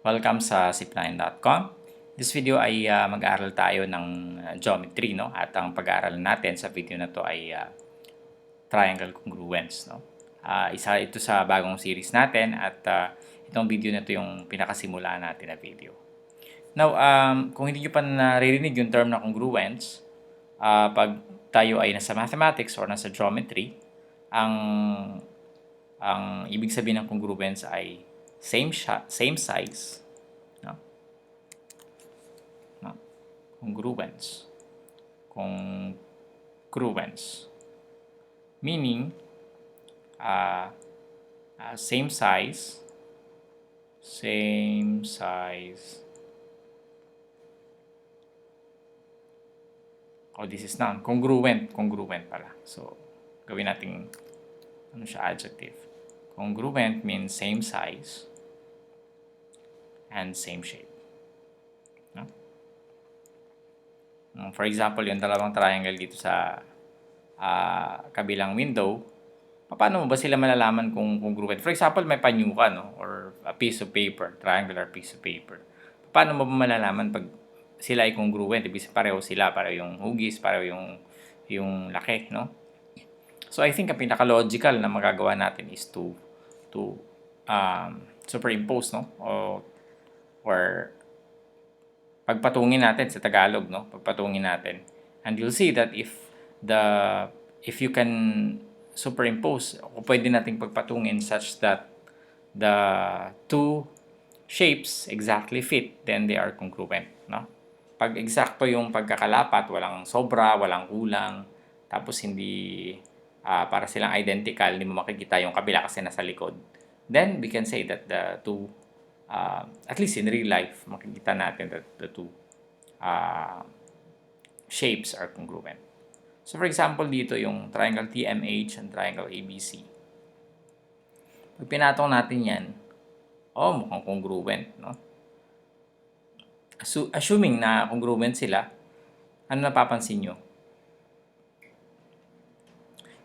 Welcome sa zipline.com. This video ay mag-aaral tayo ng geometry, no? At ang pag-aaralan natin sa video na to ay triangle congruence, no? Isa ito sa bagong series natin at itong video na to yung pinakasimulaan natin na video. Now, kung hindi nyo pa naririnig yung term na congruence, pag tayo ay nasa mathematics or nasa geometry, ang ibig sabihin ng congruence ay same size, no? No? Congruence. Meaning same size this is noun, congruent pala. So gawin nating ano siya, adjective. Congruent means same size and same shape. No? For example, yung dalawang triangle dito sa kabilang window, paano mo ba sila malalaman kung congruent? For example, may panyo ka, no? Or a piece of paper, triangular piece of paper. Paano mo ba malalaman pag sila ay congruent? Ibig sabihin pareho sila, pareho yung hugis, pareho yung laki, no? So I think ang pinaka-logical na magagawa natin is to superimpose, no? Or pagpatungin natin sa Tagalog, no? Pagpatungin natin. And you'll see that if you can superimpose, o pwede nating pagpatungin such that the two shapes exactly fit, then they are congruent, no? Pag eksakto yung pagkakalapat, walang sobra, walang kulang, tapos hindi para silang identical, hindi mo makikita yung kabila kasi nasa likod, then we can say that the two, at least in real life, makikita natin that the two shapes are congruent. So for example, dito yung triangle TMH and triangle ABC. Pag pinatong natin yan, mukhang congruent, no? Assuming na congruent sila, ano napapansin nyo?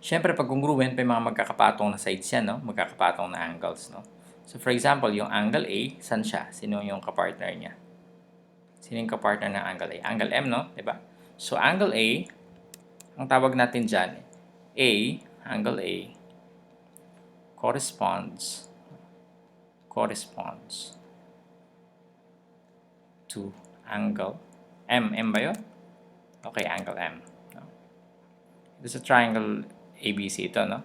Siyempre, pag congruent, may mga magkakapatong na sides yan, no? Magkakapatong na angles, no? So, for example, yung angle A, saan siya? Sino yung kapartner niya? Sino yung kapartner ng angle A? Angle M, no? Diba? So, angle A, ang tawag natin dyan, angle A, corresponds to angle M. M ba yun? Okay, angle M. No? Ito sa triangle ABC ito, no?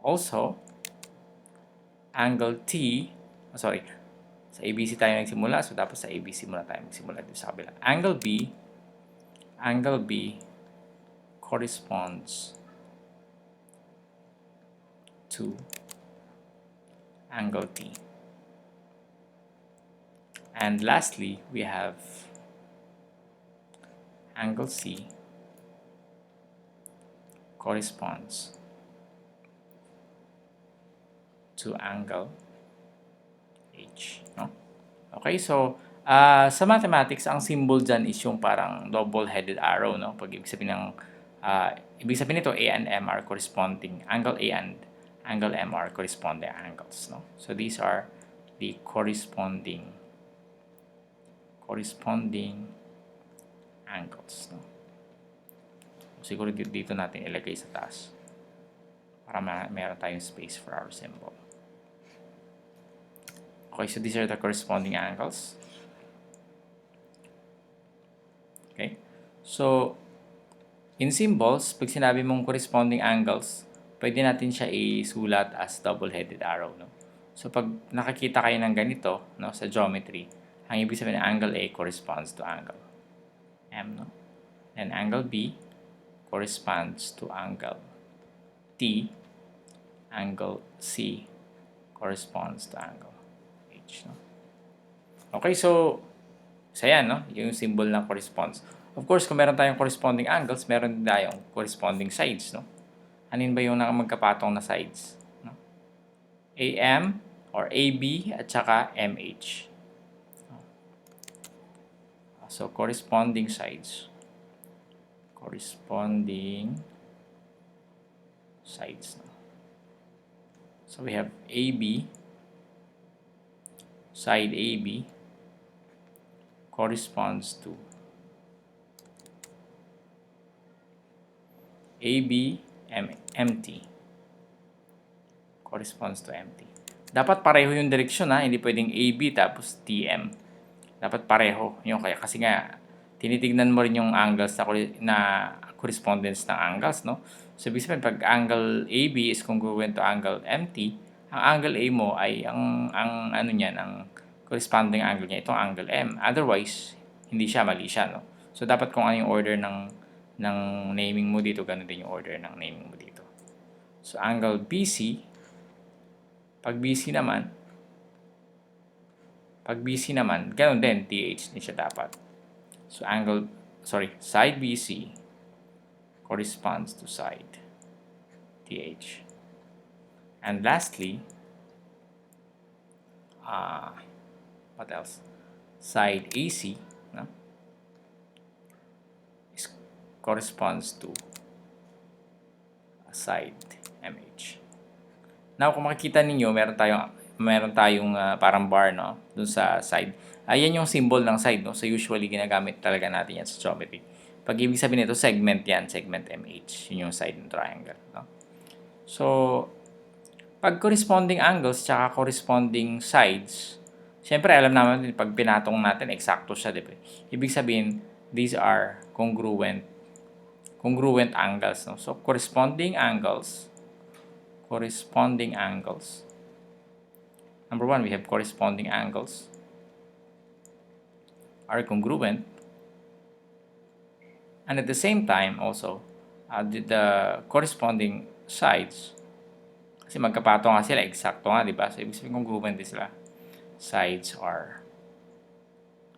Also, angle T, sa ABC tayo nagsimula, so dapat sa ABC muna tayo magsimula dito sa kabila. Angle B corresponds to angle T. And lastly, we have angle C corresponds to angle H. No? Okay, so sa mathematics, ang symbol dyan is yung parang double-headed arrow. No? Pag ibig sabihin nito, A and M are corresponding, angle A and angle M are corresponding angles. No? So these are the corresponding angles. No? Siguro dito natin ilagay sa taas para meron tayong space for our symbol. Okay, so these are the corresponding angles. Okay, so in symbols, pag sinabi mong corresponding angles, pwede natin siya isulat as double-headed arrow, no? So pag nakakita kayo ng ganito, no, sa geometry, ang ibig sabihin ng angle A corresponds to angle M, no? And angle B corresponds to angle T. Angle C corresponds to angle H, no? Okay, so yan, no? Yung symbol ng corresponds. Of course, kung meron tayong corresponding angles, meron din tayong corresponding sides, no? Anin ba yung magkapatong na sides? No? AM or AB at saka MH. So, corresponding sides. No? So, we have AB side AB corresponds to MT corresponds to MT. Dapat pareho yung direksyon ha, hindi pwedeng AB tapos TM. Dapat pareho yung kaya kasi nga tinitignan mo rin yung angles na correspondence ng angles, no? So ibig sabihin pag angle AB is congruent to angle MT, ang angle A mo ay ang ano niyan, ang corresponding angle niya itong angle M. Otherwise, hindi siya, mali siya, no? So dapat kung ano yung order ng naming mo dito, ganun din yung order ng naming mo dito. So angle BC, pag BC naman, ganun din, TH din siya dapat. So side BC corresponds to side TH. And lastly, what else? Side AC, no? Corresponds to side MH. Now, kung makikita ninyo, meron tayong parang bar, no? Dun sa side. Ayan yung symbol ng side, no? So, usually, ginagamit talaga natin yan sa geometry. Pag ibig sabihin nito, segment yan. Segment MH. Yun yung side ng triangle, no? So, pag corresponding angles tsaka corresponding sides, syempre, alam naman pag pinatong natin, eksakto siya, di ba? Ibig sabihin, these are congruent angles, no? So, corresponding angles. Number one, we have corresponding angles are congruent, and at the same time also the corresponding sides, kasi magkapato nga sila, eksakto nga, di ba? So ibig sabihin congruent din sila. Sides are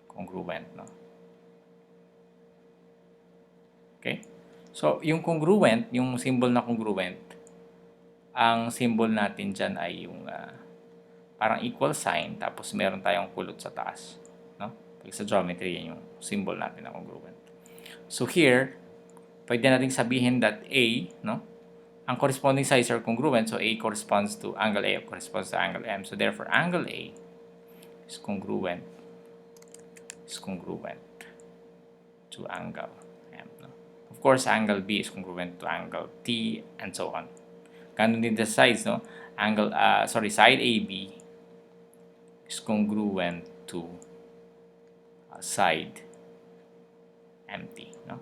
congruent, no? Okay? So yung congruent, yung symbol na congruent, ang symbol natin dyan ay yung parang equal sign, tapos meron tayong kulot sa taas, no? Pag sa geometry, yan yung symbol natin na congruent. So here, pwede natin sabihin that A, no? Ang corresponding sides are congruent, so A corresponds to angle A, corresponds to angle M. So therefore, angle A is congruent to angle M, no? Of course, angle B is congruent to angle T, and so on. Ganun din the sides, no? Side AB is congruent to side MT, no?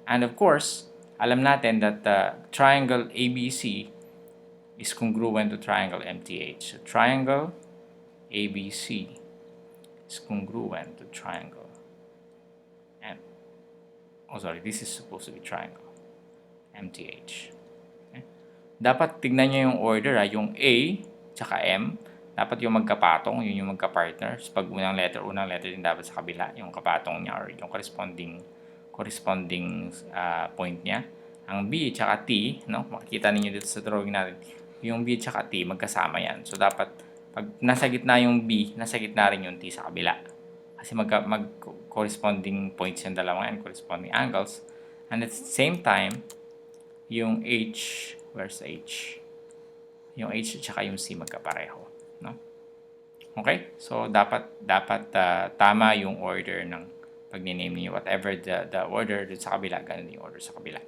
And of course, alam natin that triangle ABC is congruent to triangle MTH. So triangle ABC is congruent to triangle this is supposed to be triangle MTH. Dapat tignan nyo yung order, yung A tsaka M, dapat yung magkapatong, yun yung magka-partners. Pag unang letter din dapat sa kabila, yung kapatong niya or yung corresponding point niya. Ang B tsaka T, no? Makikita niyo dito sa drawing natin, yung B tsaka T, magkasama yan. So, dapat, pag nasa gitna yung B, nasa gitna rin yung T sa kabila. Kasi mag-corresponding points yung dalawang yan, corresponding angles. And at the same time, yung H, where's H? Yung H at saka yung C magkapareho, no? Okay? So dapat tama yung order ng pag-name niyo, whatever the order dito sa kabila, ganun yung order sa kabila.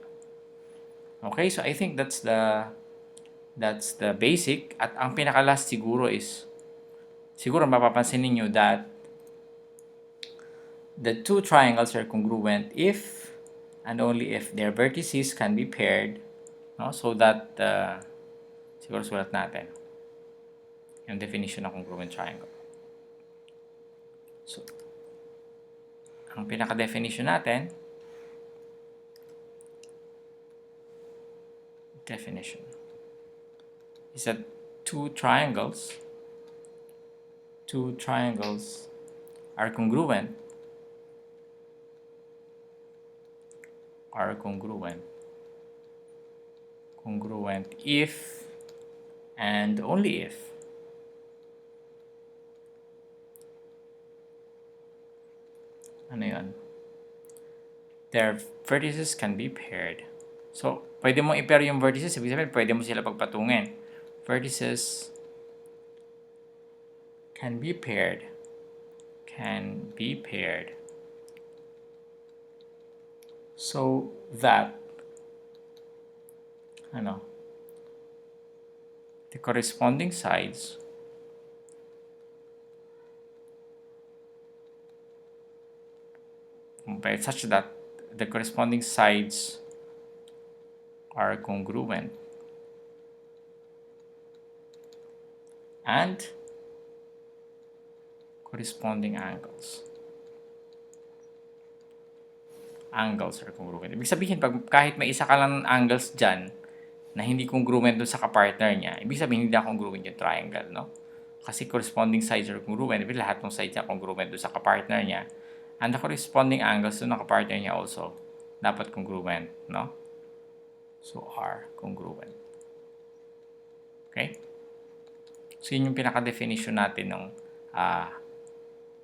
Okay? So I think that's the basic, at ang pinaka-last siguro mapapansin niyo that the two triangles are congruent if and only if their vertices can be paired, no? So that siguro sulat natin yung definition ng congruent triangle. So ang pinaka-definition natin, is that two triangles are congruent if and only if their vertices can be paired. So, pwede mo i-pair yung vertices, ibig sabihin pwede mo sila pagpatungin. Vertices can be paired so that the corresponding sides such that the corresponding sides are congruent and corresponding angles are congruent. Ibig sabihin, kahit may isa ka lang angles dyan na hindi congruent dun sa kapartner niya, ibig sabihin hindi na congruent yung triangle, no? Kasi corresponding sides are congruent. Ibig lahat ng sides niya congruent dun sa kapartner niya. And the corresponding angles dun ng kapartner niya also dapat congruent, no? So, are congruent. Okay? So, yun yung pinaka-definition natin ng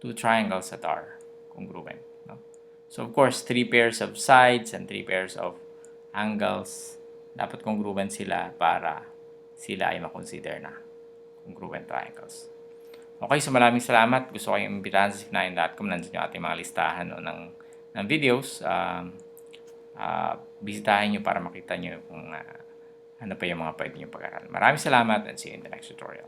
two triangles that are congruent. No? So, of course, 3 pairs of sides and 3 pairs of angles, dapat congruent sila para sila ay makonsider na congruent triangles. Okay, so maraming salamat. Gusto ko kayong imbitahan sa sipnayan.com. Nandun yung ating mga listahan ng videos. Bisitahin nyo para makita nyo kung ano pa yung mga pwede nyo pag-aralan. Maraming salamat and see you in the next tutorial.